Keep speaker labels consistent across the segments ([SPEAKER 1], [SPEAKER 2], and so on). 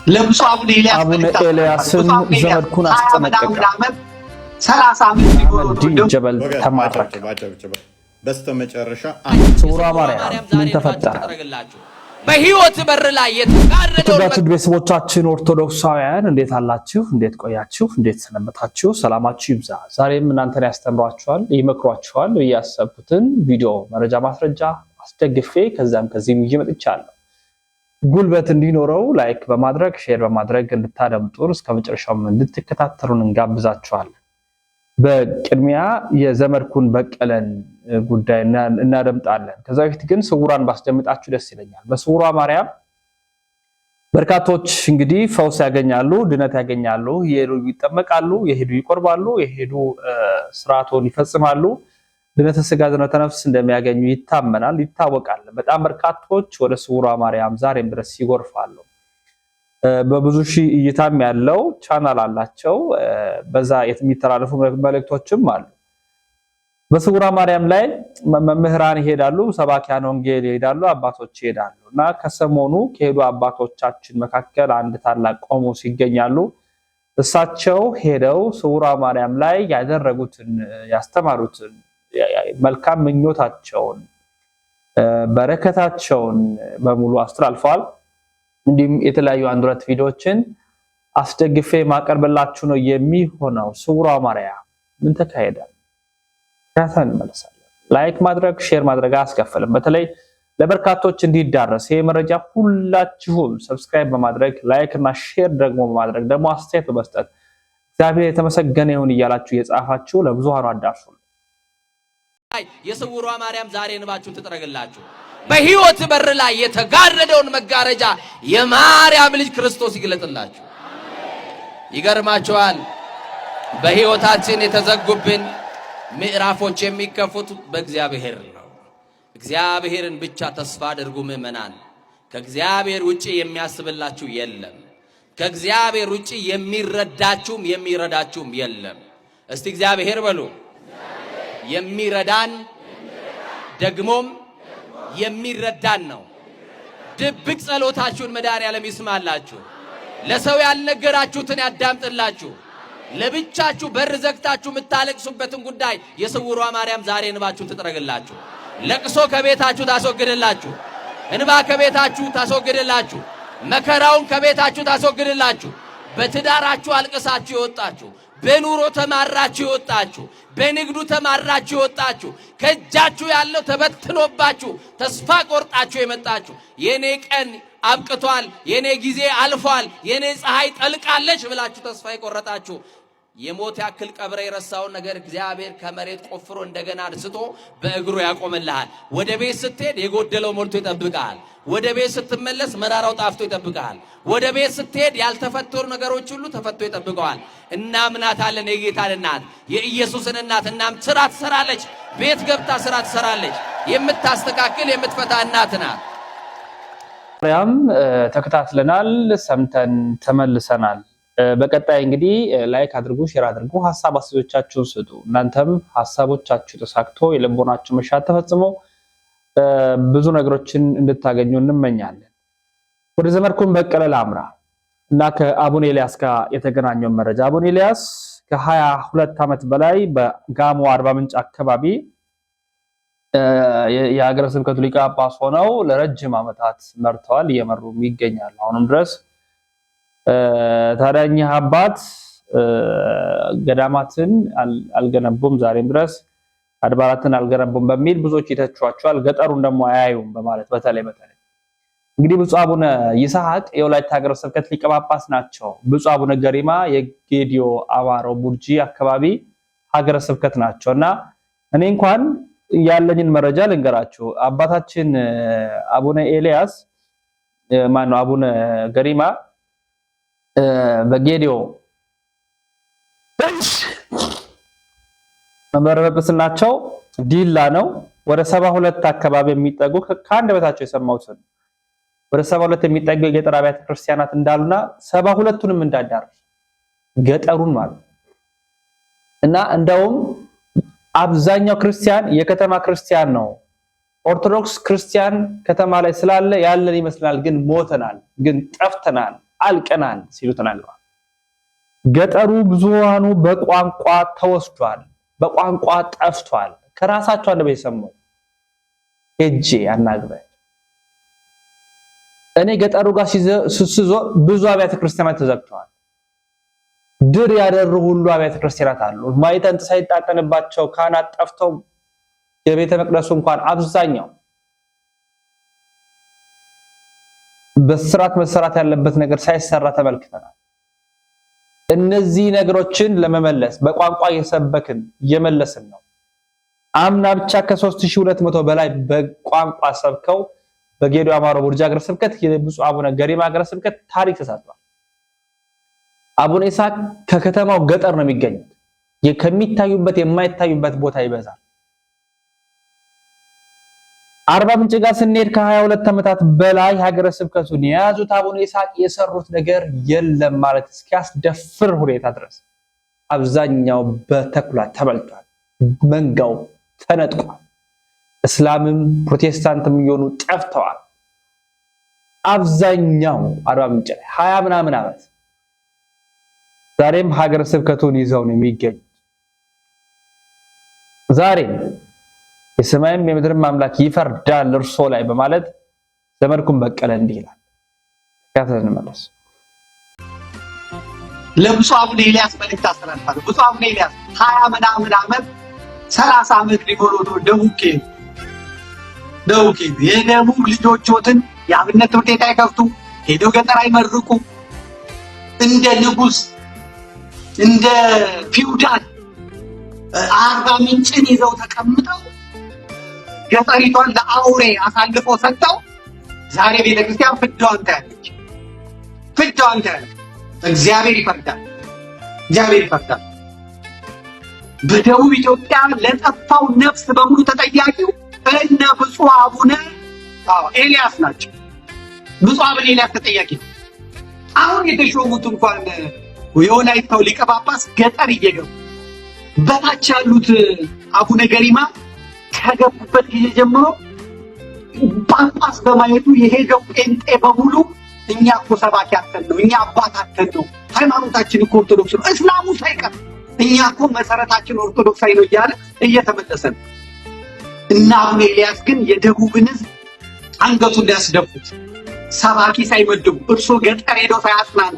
[SPEAKER 1] ለብዙ አቡነ
[SPEAKER 2] ኤልያስን ዘመድኩን አስጠነቀቀ።
[SPEAKER 1] 30 ዓመት ቢሆነው
[SPEAKER 2] ጀበል ተማረከ።
[SPEAKER 3] በስተመጨረሻ
[SPEAKER 2] ስውሯ ማርያም ምን ተፈጠረ?
[SPEAKER 4] በህይወት በር ላይ የተጋረደው
[SPEAKER 2] ቤተሰቦቻችን ኦርቶዶክሳውያን እንዴት አላችሁ? እንዴት ቆያችሁ? እንዴት ሰነበታችሁ? ሰላማችሁ ይብዛ። ዛሬም እናንተን ያስተምሯችኋል፣ ይመክሯችኋል ያሰብኩትን ቪዲዮ መረጃ ማስረጃ አስደግፌ ከዚህም ይዤ መጥቻለሁ። ጉልበት እንዲኖረው ላይክ በማድረግ ሼር በማድረግ እንድታደምጡን እስከ መጨረሻው እንድትከታተሉን እንጋብዛችኋለን። በቅድሚያ የዘመድኩን በቀለን ጉዳይ እናደምጣለን። ከዛ በፊት ግን ስውራን ባስደምጣችሁ ደስ ይለኛል። በስውሯ ማርያም በርካቶች እንግዲህ ፈውስ ያገኛሉ፣ ድነት ያገኛሉ፣ የሄዱ ይጠመቃሉ፣ የሄዱ ይቆርባሉ፣ የሄዱ ስርዓቱን ይፈጽማሉ። ድነተ ስጋ ድነተ ነፍስ እንደሚያገኙ ይታመናል፣ ይታወቃል። በጣም በርካቶች ወደ ስውሯ ማርያም ዛሬም ድረስ ይጎርፋሉ። በብዙ ሺህ እይታም ያለው ቻናል አላቸው። በዛ የሚተላለፉ መልእክቶችም አሉ። በስውሯ ማርያም ላይ መምህራን ይሄዳሉ፣ ሰባኪያን ወንጌል ይሄዳሉ፣ አባቶች ይሄዳሉ እና ከሰሞኑ ከሄዱ አባቶቻችን መካከል አንድ ታላቅ ቆሞስ ይገኛሉ። እሳቸው ሄደው ስውሯ ማርያም ላይ ያደረጉትን ያስተማሩትን መልካም ምኞታቸውን በረከታቸውን በሙሉ አስተላልፈዋል። እንዲሁም የተለያዩ አንድ ሁለት ቪዲዮዎችን አስደግፌ ማቀርብላችሁ ነው የሚሆነው። ስውሯ ማርያም ምን ተካሄደ? ታታን እንመለሳለን። ላይክ ማድረግ ሼር ማድረግ አያስከፍልም። በተለይ ለበርካቶች እንዲዳረስ ይሄ መረጃ ሁላችሁም ሰብስክራይብ በማድረግ ላይክ እና ሼር ደግሞ በማድረግ ደግሞ አስተያየት በመስጠት እግዚአብሔር የተመሰገነ ይሁን እያላችሁ የጻፋችሁ ለብዙሃኑ አዳርሱ።
[SPEAKER 4] የስውሯ ማርያም ዛሬ እንባችሁን ትጥረግላችሁ። በህይወት በር ላይ የተጋረደውን መጋረጃ የማርያም ልጅ ክርስቶስ ይግለጥላችሁ። ይገርማችኋል፣ በህይወታችን የተዘጉብን ምዕራፎች የሚከፉት በእግዚአብሔር ነው። እግዚአብሔርን ብቻ ተስፋ አድርጉ ምእመናን። ከእግዚአብሔር ውጪ የሚያስብላችሁ የለም። ከእግዚአብሔር ውጪ የሚረዳችሁም የሚረዳችሁም የለም። እስቲ እግዚአብሔር በሉ። የሚረዳን ደግሞም የሚረዳን ነው። ድብቅ ጸሎታችሁን መድኃኔዓለም ይስማላችሁ። ለሰው ያልነገራችሁትን ያዳምጥላችሁ። ለብቻችሁ በር ዘግታችሁ የምታለቅሱበትን ጉዳይ የስውሯ ማርያም ዛሬ እንባችሁን ትጥረግላችሁ። ለቅሶ ከቤታችሁ ታስወግድላችሁ። እንባ ከቤታችሁ ታስወግድላችሁ። መከራውን ከቤታችሁ ታስወግድላችሁ። በትዳራችሁ አልቅሳችሁ ይወጣችሁ፣ በኑሮ ተማራችሁ ይወጣችሁ፣ በንግዱ ተማራችሁ ይወጣችሁ፣ ከእጃችሁ ያለው ተበትኖባችሁ ተስፋ ቆርጣችሁ የመጣችሁ የኔ ቀን አብቅቷል፣ የኔ ጊዜ አልፏል፣ የኔ ፀሐይ ጠልቃለች ብላችሁ ተስፋ የቆረጣችሁ የሞት ያክል ቀብረ የረሳውን ነገር እግዚአብሔር ከመሬት ቆፍሮ እንደገና አንስቶ በእግሩ ያቆምልሃል። ወደ ቤት ስትሄድ የጎደለው ሞልቶ ይጠብቃል። ወደ ቤት ስትመለስ መራራው ጣፍቶ ይጠብቃል። ወደ ቤት ስትሄድ ያልተፈተሩ ነገሮች ሁሉ ተፈቶ ይጠብቀዋል። እናምናታለን የጌታን እናት የኢየሱስን እናት። እናም ስራ ትሰራለች፣ ቤት ገብታ ስራ ትሰራለች። የምታስተካክል የምትፈታ እናት ናት።
[SPEAKER 2] ማርያም ተከታትለናል፣ ሰምተን ተመልሰናል። በቀጣይ እንግዲህ ላይክ አድርጉ፣ ሼር አድርጉ፣ ሐሳብ አስተያየቶቻችሁን ስጡ። እናንተም ሐሳቦቻችሁ ተሳክቶ የልቦናችሁ መሻት ተፈጽሞ ብዙ ነገሮችን እንድታገኙ እንመኛለን። ወደ ዘመድኩን በቀለ ላምራ እና ከአቡነ ኤልያስ ጋር የተገናኘው መረጃ። አቡነ ኤልያስ ከ22 ዓመት በላይ በጋሞ አርባ ምንጭ አካባቢ የሀገረ ስብከቱ ሊቀ ጳጳስ ሆነው ለረጅም ዓመታት መርተዋል፣ እየመሩም ይገኛሉ አሁንም ድረስ። ታዲያ እኚህ አባት ገዳማትን አልገነቡም፣ ዛሬም ድረስ አድባራትን አልገነቡም በሚል ብዙዎች ይተቿቸዋል። ገጠሩን ደግሞ አያዩም በማለት በተለይ እንግዲህ ብፁዕ አቡነ ይስሐቅ የወላይታ ሀገረ ስብከት ሊቀ ጳጳስ ናቸው። ብፁዕ አቡነ ገሪማ የጌዲዮ አማሮ ቡርጂ አካባቢ ሀገረ ስብከት ናቸው እና እኔ እንኳን ያለኝን መረጃ ልንገራችሁ። አባታችን አቡነ ኤልያስ ማነው አቡነ ገሪማ በጌዲዮ መንበረ ጵጵስናቸው ዲላ ነው። ወደ 72 አካባቢ የሚጠጉ ከአንድ በታቸው የሰማሁትን ወደ 72 የሚጠጉ የገጠር አብያተ ክርስቲያናት እንዳሉና 72ቱንም እንዳዳረሱ ገጠሩን ማለት እና እንደውም አብዛኛው ክርስቲያን የከተማ ክርስቲያን ነው። ኦርቶዶክስ ክርስቲያን ከተማ ላይ ስላለ ያለን ይመስላል፣ ግን ሞተናል፣ ግን ጠፍተናል አልቀናል ሲሉ ተናግረዋል። ገጠሩ ብዙሃኑ በቋንቋ ተወስዷል፣ በቋንቋ ጠፍቷል። ከራሳቸው አንደበት የሰማው ሄጄ አናግረኝ እኔ ገጠሩ ጋር ስዞር ብዙ አብያተ ክርስቲያናት ተዘግተዋል። ድር ያደሩ ሁሉ አብያተ ክርስቲያናት አሉ። ማይጠንት ሳይጣጠንባቸው ካህናት ጠፍተው የቤተ መቅደሱ እንኳን አብዛኛው በስርዓት መሰራት ያለበት ነገር ሳይሰራ ተመልክተናል። እነዚህ ነገሮችን ለመመለስ በቋንቋ እየሰበክን እየመለስን ነው። አምና ብቻ ከ3200 በላይ በቋንቋ ሰብከው በጌዲዮ አማሮ ቡርጃ ሀገረ ስብከት የብፁዕ አቡነ ገሪማ ሀገረ ስብከት ታሪክ ተሰርቷል። አቡነ ይስሐቅ ከከተማው ገጠር ነው የሚገኙት። ከሚታዩበት የማይታዩበት ቦታ ይበዛል። አርባ ምንጭ ጋር ስንሄድ ከ22 ዓመታት በላይ ሀገረ ስብከቱን የያዙት አቡነ ይስሐቅ የሰሩት ነገር የለም ማለት እስኪያስደፍር ሁኔታ ድረስ አብዛኛው በተኩላ ተበልቷል። መንጋው ተነጥቋል። እስላምም ፕሮቴስታንትም እየሆኑ ጠፍተዋል። አብዛኛው አርባ ምንጭ ላይ 20 ምናምን ዓመት ዛሬም ሀገረ ስብከቱን ይዘው ነው የሚገኙት። ዛሬም የሰማይም የምድርም አምላክ ይፈርዳል እርሶ ላይ በማለት ዘመድኩን በቀለ እንዲህ ይላል። ከፈተን መለስ
[SPEAKER 1] ለብፁዕ አቡነ ኤልያስ መልእክት አስተላልፋለሁ። ብፁዕ አቡነ ኤልያስ 20 ምናምን ዓመት 30 ዓመት ሊሞሉ ደቡብ የደቡብ ልጆችዎትን የአብነት ትምህርት ቤት አይከፍቱ፣ ሄደው ገጠር አይመርቁ፣ እንደ ንጉስ እንደ ፊውዳል አርባ ምንጭን ይዘው ተቀምጠው ገጠሪቷን ለአውሬ አሳልፎ ሰጥተው ዛሬ ቤተክርስቲያን ፍዳዋን ታያለች። እግዚአብሔር ይፈርዳል። በደቡብ ኢትዮጵያ ለጠፋው ነፍስ በሙሉ ተጠያቂው እነ ብፁዕ አቡነ ኤልያስ ናቸው። ብፁዕ አቡነ ኤልያስ ተጠያቂ ነው። አሁን የተሾሙት እንኳን የወላይታው ሊቀ ጳጳስ ገጠር እየገቡ በታች ያሉት አቡነ ገሪማ ከገቡበት ጊዜ ጀምሮ ጳጳስ በማየቱ የሄደው ጴንጤ በሙሉ እኛ እኮ ሰባኪ አተን ነው፣ እኛ አባት አተን ነው፣ ሃይማኖታችን እኮ ኦርቶዶክስ ነው፣ እስላሙ ሳይቀር እኛ እኮ መሰረታችን ኦርቶዶክሳዊ ነው እያለ እየተመለሰ ነው። እና አቡነ ኤልያስ ግን የደቡብን ሕዝብ አንገቱን ሊያስደፉት ሰባኪ ሳይመድቡ እርሶ ገጠር ሄደው ሳያጽናኑ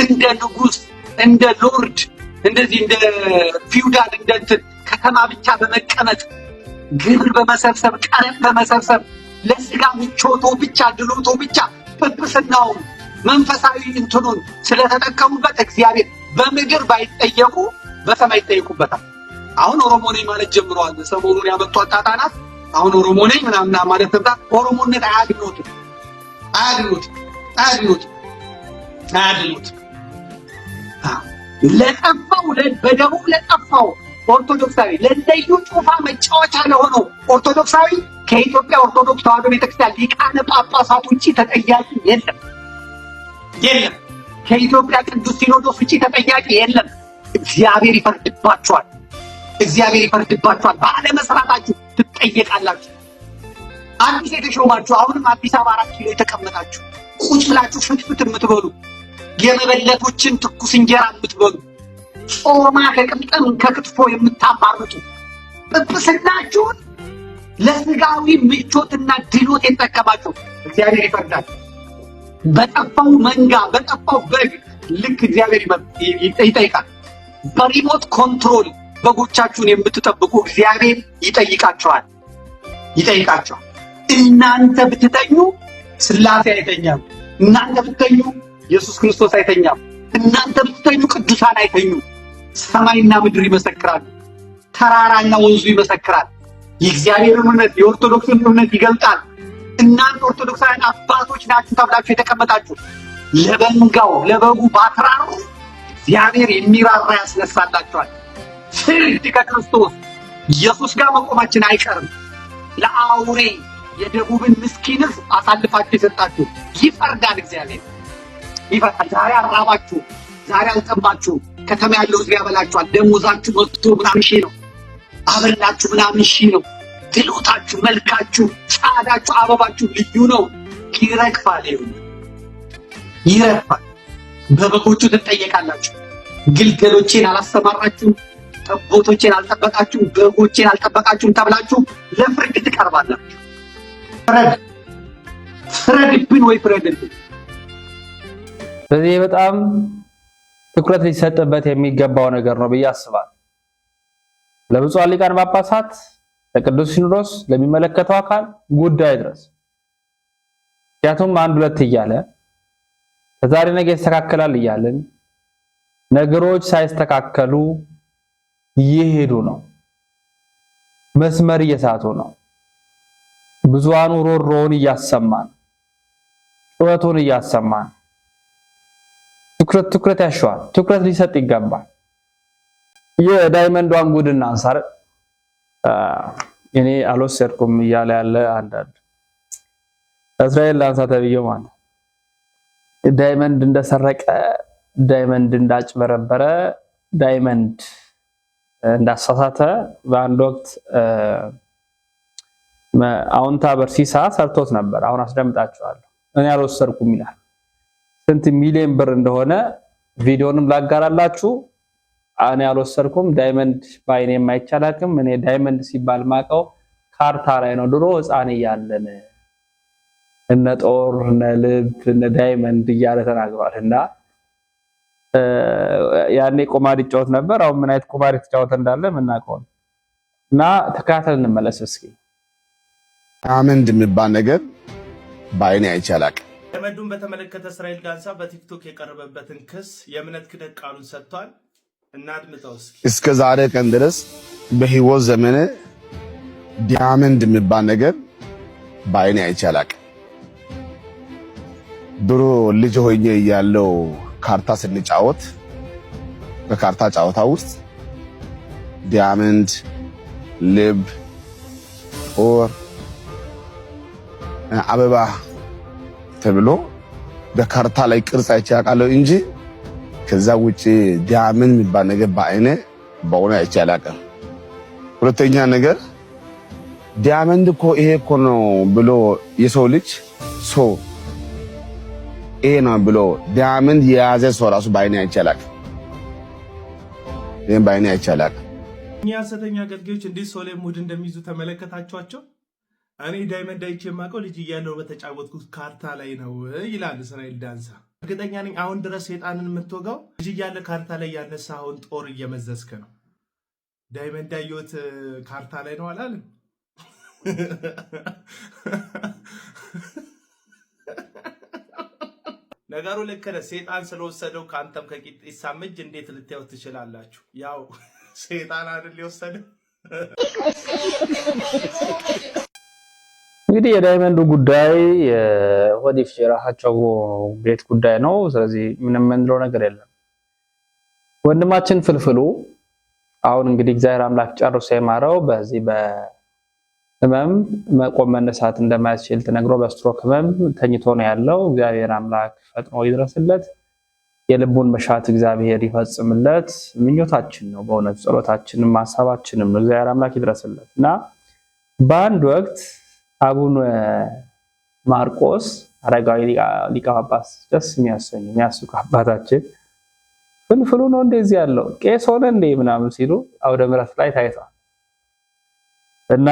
[SPEAKER 1] እንደ ንጉስ እንደ ሎርድ እንደዚህ እንደ ፊውዳል እንደ ከተማ ብቻ በመቀመጥ ግብር በመሰብሰብ ቀረጥ በመሰብሰብ ለስጋ ምቾቶ ብቻ ድሎቶ ብቻ ጵጵስናው መንፈሳዊ እንትኑን ስለተጠቀሙበት እግዚአብሔር በምድር ባይጠየቁ በሰማይ ይጠየቁበታል። አሁን ኦሮሞ ነኝ ማለት ጀምረዋል። ሰሞኑን ያመጧት ጣጣናት አሁን ኦሮሞ ነኝ ምናምን ማለት ተብታ ኦሮሞነት አያድኑት። ለጠፋው በደቡብ ለጠፋው ኦርቶዶክሳዊ ለለዩ ጩፋ መጫወቻ ለሆነው ኦርቶዶክሳዊ ከኢትዮጵያ ኦርቶዶክስ ተዋሕዶ ቤተክርስቲያን ሊቃነ ጳጳሳት ውጪ ተጠያቂ የለም። ከኢትዮጵያ ቅዱስ ሲኖዶስ ውጪ ተጠያቂ የለም። እግዚአብሔር ይፈርድባችኋል። ባለመስራታችሁ ትጠየቃላችሁ። አዲስ የተሾማችሁ አሁንም አዲስ አበባ 4 ኪሎ የተቀመጣችሁ ቁጭ ብላችሁ ፍትፍት የምትበሉ የመበለቶችን ትኩስ እንጀራ የምትበሉ ጾማ ከቅምጥም ከክትፎ የምታማርጡ ጵጵስናችሁን ለስጋዊ ምቾትና ድሎት የተጠቀማችሁ እግዚአብሔር ይፈርዳል። በጠፋው መንጋ በጠፋው በግ ልክ እግዚአብሔር ይጠይቃል። በሪሞት ኮንትሮል በጎቻችሁን የምትጠብቁ እግዚአብሔር ይጠይቃቸዋል። እናንተ ብትተኙ ሥላሴ አይተኛም። እናንተ ብትተኙ ኢየሱስ ክርስቶስ አይተኛም። እናንተ ብትተኙ ቅዱሳን አይተኙም። ሰማይና ምድር ይመሰክራሉ። ተራራና ወንዙ ይመሰክራል። የእግዚአብሔርን እውነት የኦርቶዶክስን እውነት ይገልጣል። እናንተ ኦርቶዶክሳውያን አባቶች ናችሁ ተብላችሁ የተቀመጣችሁ ለበንጋው ለበጉ ባትራሩ እግዚአብሔር የሚራራ ያስነሳላችኋል። ፍርድ ከክርስቶስ ኢየሱስ ጋር መቆማችን አይቀርም። ለአውሬ የደቡብን ምስኪን አሳልፋችሁ የሰጣችሁ ይፈርዳል። እግዚአብሔር ይፈርዳል። ዛሬ አራባችሁ፣ ዛሬ አልጠባችሁ። ከተማ ያለው ሕዝብ ያበላችኋል። ደሞዛችሁ 100 ምናምን ሺህ ነው። አበላችሁ ምናምን ሺህ ነው። ድሎታችሁ፣ መልካችሁ፣ ጻዳችሁ፣ አበባችሁ ልዩ ነው። ይረግፋል። ይረግፋል። በበጎቹ ትጠየቃላችሁ። ግልገሎቼን አላሰማራችሁም፣ ጠቦቶቼን አልጠበቃችሁም፣ በጎቼን አልጠበቃችሁም ተብላችሁ ለፍርድ ትቀርባላችሁ። ፍረድብን ወይ ፍረድብን።
[SPEAKER 2] ስለዚህ በጣም ትኩረት ሊሰጥበት የሚገባው ነገር ነው ብዬ አስባለሁ። ለብፁዓን ሊቃነ ጳጳሳት፣ ለቅዱስ ሲኖዶስ፣ ለሚመለከተው አካል ጉዳይ ድረስ። ምክንያቱም አንድ ሁለት እያለ ከዛሬ ነገ ይስተካከላል እያልን ነገሮች ሳይስተካከሉ ይሄዱ ነው። መስመር እየሳቱ ነው። ብዙሃኑ ሮሮውን እያሰማን፣ ጩኸቱን እያሰማን ትኩረት ያሻዋል። ትኩረት ሊሰጥ ይገባል። የዳይመንዷን ጉድና አንሳር እኔ አልወሰድኩም እያለ ያለ አንዳንድ እስራኤል ላንሳ ተብዬው ማለት ዳይመንድ እንደሰረቀ፣ ዳይመንድ እንዳጭበረበረ፣ ዳይመንድ እንዳሳሳተ በአንድ ወቅት አውንታ በርሲሳ ሰርቶት ነበር። አሁን አስደምጣችኋለሁ። እኔ አልወሰድኩም ይላል። ስንት ሚሊዮን ብር እንደሆነ ቪዲዮንም ላጋራላችሁ። እኔ አልወሰድኩም፣ ዳይመንድ ባይኔ የማይቻላክም። እኔ ዳይመንድ ሲባል ማቀው ካርታ ላይ ነው። ድሮ ሕፃን እያለን እነ ጦር እነ ልብ እነ ዳይመንድ እያለ ተናግሯል። እና ያኔ ቁማር ይጫወት ነበር። አሁን ምን አይነት ቁማር ይጫወት እንዳለ ምናቀው እና ተካተል እንመለስ እስኪ።
[SPEAKER 5] ዳይመንድ የሚባል ነገር ባይኔ አይቻላክ።
[SPEAKER 6] ዳይመንዱን በተመለከተ እስራኤል ዳንሳ በቲክቶክ የቀረበበትን ክስ የእምነት ክደት ቃሉን ሰጥቷል። እናድምጠው እስኪ።
[SPEAKER 5] እስከ ዛሬ ቀን ድረስ በህይወት ዘመኔ ዳይመንድ የሚባል ነገር ባይኔ አይቻላክ። ድሮ ልጅ ሆኜ እያለው ካርታ ስንጫወት በካርታ ጨዋታ ውስጥ ዳይመንድ፣ ልብ፣ ጦር፣ አበባ ተብሎ በካርታ ላይ ቅርጽ አይቼ አውቃለሁ እንጂ ከዛ ውጪ ዳይመንድ የሚባል ነገር በአይኔ በእውነት አይቼ አላውቅም። ሁለተኛ ነገር ዳይመንድ እኮ ይሄ እኮ ነው ብሎ የሰው ልጅ ሰው ይሄ ነው ብሎ ዳይመንድ የያዘ ሰው ራሱ በአይኔ አይቼ አላውቅም። ይሄን በአይኔ አይቼ አላውቅም።
[SPEAKER 6] እኛ ሐሰተኛ አገልጋዮች እንዴት ሶሌም ሙድ እንደሚይዙ ተመለከታችኋቸው። እኔ ዳይመንድ አይቼ የማውቀው ልጅ እያለሁ በተጫወትኩት ካርታ ላይ ነው ይላል እስራኤል ዳንሳ። እርግጠኛ ነኝ አሁን ድረስ ሰይጣንን የምትወጋው ልጅ እያለ ካርታ ላይ ያነሳኸውን ጦር እየመዘዝክ ነው። ዳይመንድ ያየሁት ካርታ ላይ ነው አላለም። ነገሩ ልክ ነህ። ሰይጣን ስለወሰደው ከአንተም ከቂጢሳ እጅ እንዴት ልታዩት ትችላላችሁ? ያው ሰይጣን አይደል የወሰደው።
[SPEAKER 2] እንግዲህ የዳይመንዱ ጉዳይ ወዲፍ የራሳቸው ቤት ጉዳይ ነው። ስለዚህ ምንም ምንለው ነገር የለም። ወንድማችን ፍልፍሉ አሁን እንግዲህ እግዚአብሔር አምላክ ጨርሶ የማረው በዚህ በህመም መቆም መነሳት እንደማይችል ተነግሮ በስትሮክ ህመም ተኝቶ ነው ያለው። እግዚአብሔር አምላክ ፈጥኖ ይድረስለት፣ የልቡን መሻት እግዚአብሔር ይፈጽምለት ምኞታችን ነው። በእውነት ጸሎታችንም ሐሳባችንም እግዚአብሔር አምላክ ይድረስለት እና በአንድ ወቅት አቡነ ማርቆስ አረጋዊ ሊቀ ጳጳስ ደስ የሚያሰኙ የሚያስቁ አባታችን ፍልፍሉ ነው እንደዚህ ያለው ቄስ ሆነ እንደ ምናምን ሲሉ አውደ ምሕረት ላይ ታይቷል። እና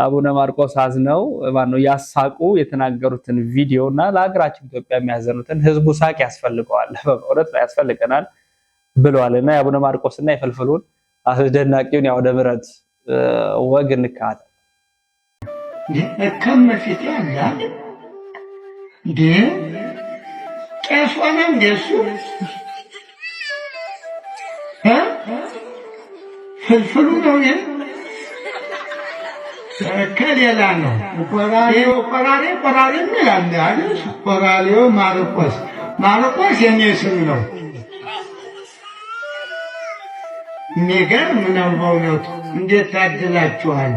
[SPEAKER 2] አቡነ ማርቆስ አዝነው ማነው ያሳቁ የተናገሩትን ቪዲዮና ለሀገራችን ኢትዮጵያ የሚያዘኑትን ህዝቡ ሳቅ ያስፈልገዋል፣ በእውነት ላይ ያስፈልገናል ብለዋልና የአቡነ ማርቆስና የፍልፍሉን አስደናቂውን የአውደ ምሕረት ወግ እንካተል።
[SPEAKER 7] ከመፊት ያለ እንዴ ቄስ ሆነ እንደሱ ፍልፍሉ ነው ከሌላ ነው። ቆራሬ ይላል አይደል? ቆራሬው ማርቆስ የኔ ስም ነው። የሚገርም ነው በእውነቱ። እንዴት ታድላችኋል!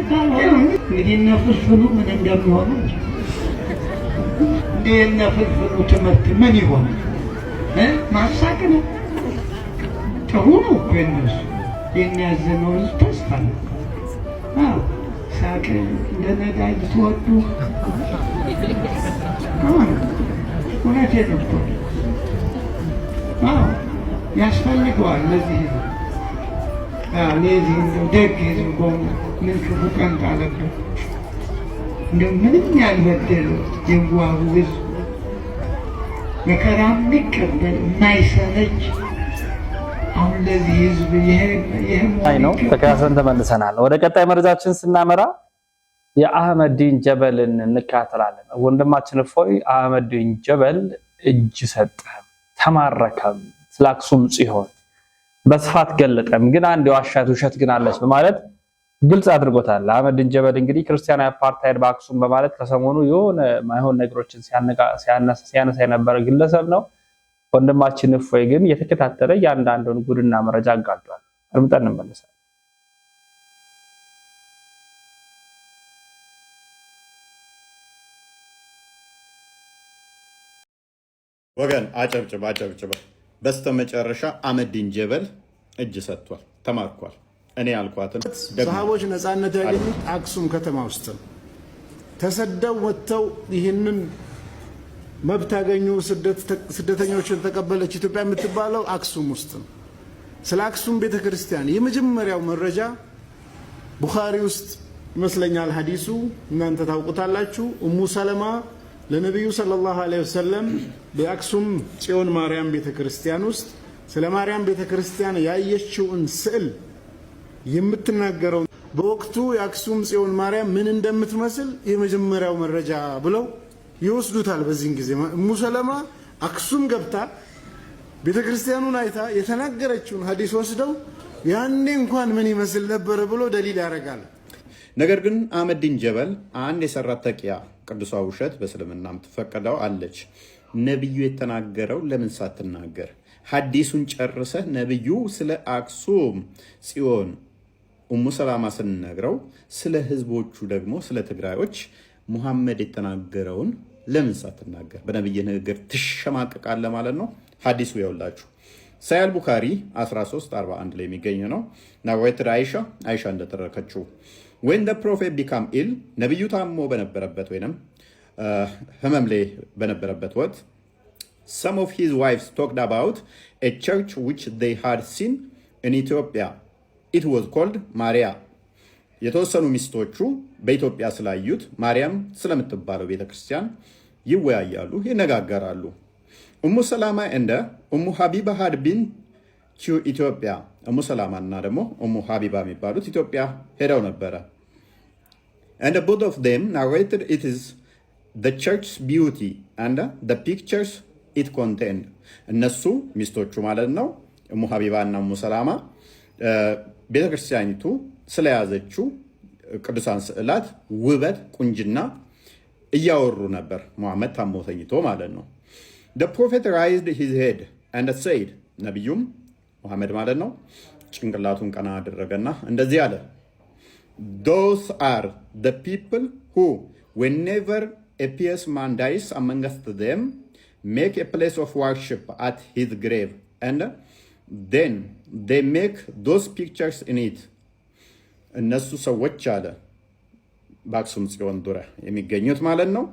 [SPEAKER 7] እንግዲህ እነ ፍልፍሉ ምን እንደሚሆኑ እንደ እነ ፍልፍሉ ትምህርት ምን ይሆን? ማሳቅ ነው። ጥሩ ነው እኮ የእነሱ የሚያዘነው ተስፋ ነው። ሳቅ እንደ ነዳጅ ትወዱ እውነቴን እኮ ያስፈልገዋል ለዚህ ህዝብ። ለዚህ እንደው ደግ ህዝብ በሆነ ምን ክፉ ቀን ጣለበት። እንደው ምንም ያልበደለ የዋሁ ህዝብ መከራ የሚቀበል የማይሰለች አሁን ለዚህ ህዝብ ይሄ
[SPEAKER 2] ነው። ተከታትለን ተመልሰናል። ወደ ቀጣይ መረጃችን ስናመራ የአህመዲን ጀበልን እንካተላለን። ወንድማችን እፎይ አህመዲን ጀበል እጅ ሰጠ፣ ተማረከም፣ ስለ አክሱም ጽዮን በስፋት ገለጠም። ግን አንድ የዋሻት ውሸት ግን አለች በማለት ግልጽ አድርጎታል። አህመዲን ጀበል እንግዲህ ክርስቲያናዊ አፓርታይድ በአክሱም በማለት ከሰሞኑ የሆነ ማይሆን ነገሮችን ሲያነሳ የነበረ ግለሰብ ነው። ወንድማችን እፎይ ግን የተከታተለ ያንዳንዱን ጉድና መረጃ አጋልጧል። እርምጠን እንመለሳለን።
[SPEAKER 3] ወገን አጨብጭባ በስተመጨረሻ አህመዲን ጀበል እጅ ሰጥቷል፣ ተማርኳል። እኔ ያልኳትን
[SPEAKER 8] ሰሃቦች ነፃነት ያገኙት አክሱም ከተማ ውስጥ ነው። ተሰደው ወጥተው ይህንን መብት ያገኙ ስደተኞችን ተቀበለች ኢትዮጵያ የምትባለው አክሱም ውስጥ ነው። ስለ አክሱም ቤተክርስቲያን የመጀመሪያው መረጃ ቡኻሪ ውስጥ ይመስለኛል ሐዲሱ፣ እናንተ ታውቁታላችሁ። ኡሙ ሰለማ ለነብዩ ሰለላሁ ዐለይሂ ወሰለም በአክሱም ጽዮን ማርያም ቤተክርስቲያን ውስጥ ስለ ማርያም ቤተክርስቲያን ያየችውን ስዕል የምትናገረው በወቅቱ የአክሱም ጽዮን ማርያም ምን እንደምትመስል የመጀመሪያው መረጃ ብለው ይወስዱታል። በዚህን ጊዜ ኡሙ ሰለማ አክሱም ገብታ ቤተክርስቲያኑን አይታ የተናገረችውን ሐዲስ ወስደው ያኔ እንኳን ምን ይመስል ነበር ብሎ ደሊል ያደርጋል።
[SPEAKER 3] ነገር ግን አህመዲን ጀበል አንድ የሰራት ተቂያ ቅዱሷ ውሸት በእስልምናም ትፈቀደው አለች። ነብዩ የተናገረው ለምን ሳትናገር ሐዲሱን ጨርሰህ ነብዩ ስለ አክሱም ጽዮን ኡሙ ሰላማ ስንነግረው ስለ ህዝቦቹ ደግሞ ስለ ትግራዮች ሙሐመድ የተናገረውን ለምን ሳትናገር በነብይ ንግግር ትሸማቀቃለህ ማለት ነው። ሐዲሱ ያውላችሁ ሳይል ቡኻሪ 1341 ላይ የሚገኝ ነው። ናወይት አይሻ እንደተረከችው when the prophet became ill ነብዩ ታሞ በነበረበት ወይንም ህመም ላይ በነበረበት ወቅት some of his wives talked about a church which they had seen in Ethiopia. It was called Maria. የተወሰኑ ሚስቶቹ በኢትዮጵያ ስላዩት ማርያም ስለምትባለው ቤተክርስቲያን ይወያያሉ፣ ይነጋገራሉ። ኡሙ ሰላማ እንደ ኡሙ ሀቢባ had been to Ethiopia. ኡሙ ሰላማ እና ደግሞ ኡሙ ሀቢባ የሚባሉት ኢትዮጵያ ሄደው ነበረ። And both of them narrated it is the church's beauty and the pictures it contained. እነሱ ሚስቶቹ ማለት ነው ኡሙ ሀቢባ እና ኡሙ ሰላማ ቤተክርስቲያኒቱ ስለያዘችው ቅዱሳን ስዕላት ውበት፣ ቁንጅና እያወሩ ነበር። ሙሐመድ ታሞ ተኝቶ ማለት ነው። The prophet raised his head and said, ነብዩም ሙሐመድ ማለት ነው ጭንቅላቱን ቀና አደረገና እንደዚህ አለ፣ those are the people who whenever a pious man dies amongst them make a place of worship at his grave and then they make those pictures in it. እነሱ ሰዎች አለ በአክሱም ጽዮን ዙሪያ የሚገኙት ማለት ነው።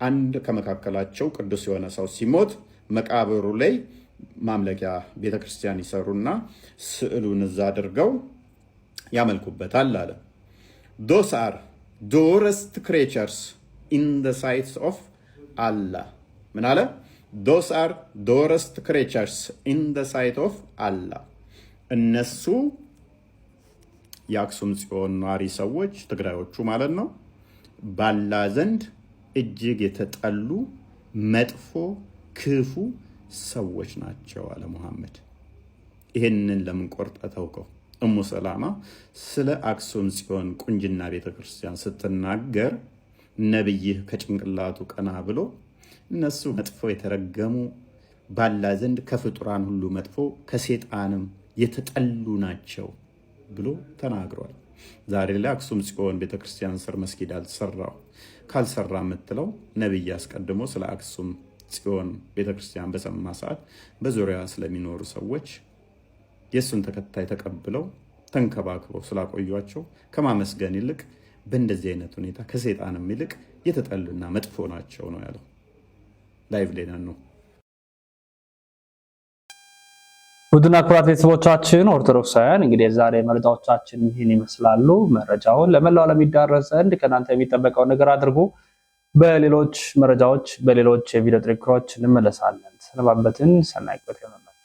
[SPEAKER 3] አንድ ከመካከላቸው ቅዱስ የሆነ ሰው ሲሞት መቃብሩ ላይ ማምለኪያ ቤተክርስቲያን ይሰሩና ስዕሉን እዛ አድርገው ያመልኩበታል አለ። those are dearest creatures in the sight of Allah. ምን አለ? those are dearest creatures in the sight of Allah. እነሱ የአክሱም ጽዮን ኗሪ ሰዎች ትግራዮቹ ማለት ነው ባላ ዘንድ እጅግ የተጠሉ መጥፎ ክፉ ሰዎች ናቸው አለ ሙሐመድ። ይሄንን ለምን ቆርጠ ተውከው? ኡሙ ሰላማ ስለ አክሱም ጽዮን ቁንጅና ቤተክርስቲያን ስትናገር ነብይህ ከጭንቅላቱ ቀና ብሎ እነሱ መጥፎ የተረገሙ ባላ ዘንድ ከፍጡራን ሁሉ መጥፎ ከሴጣንም የተጠሉ ናቸው ብሎ ተናግሯል። ዛሬ ላይ አክሱም ጽዮን ቤተክርስቲያን ስር መስጊድ አልሰራው ካልሰራ የምትለው ነብይ አስቀድሞ ስለ አክሱም ጽዮን ቤተክርስቲያን በሰማ ሰዓት በዙሪያ ስለሚኖሩ ሰዎች የሱን ተከታይ ተቀብለው ተንከባክበው ስላቆዩቸው ከማመስገን ይልቅ በእንደዚህ አይነት ሁኔታ ከሰይጣንም ይልቅ የተጠሉና መጥፎ ናቸው ነው ያለው። ላይቭ ላይ ነው።
[SPEAKER 2] ውድና ክቡራት ቤተሰቦቻችን ኦርቶዶክሳውያን እንግዲህ የዛሬ መረጃዎቻችን ይህን ይመስላሉ። መረጃውን ለመላው ዓለም ይዳረስ ዘንድ ከእናንተ የሚጠበቀው ነገር አድርጉ። በሌሎች መረጃዎች በሌሎች የቪዲዮ ጥንቅሮች እንመለሳለን። ሰነባበትን። ሰናይ ቆይታ ይሁንላችሁ።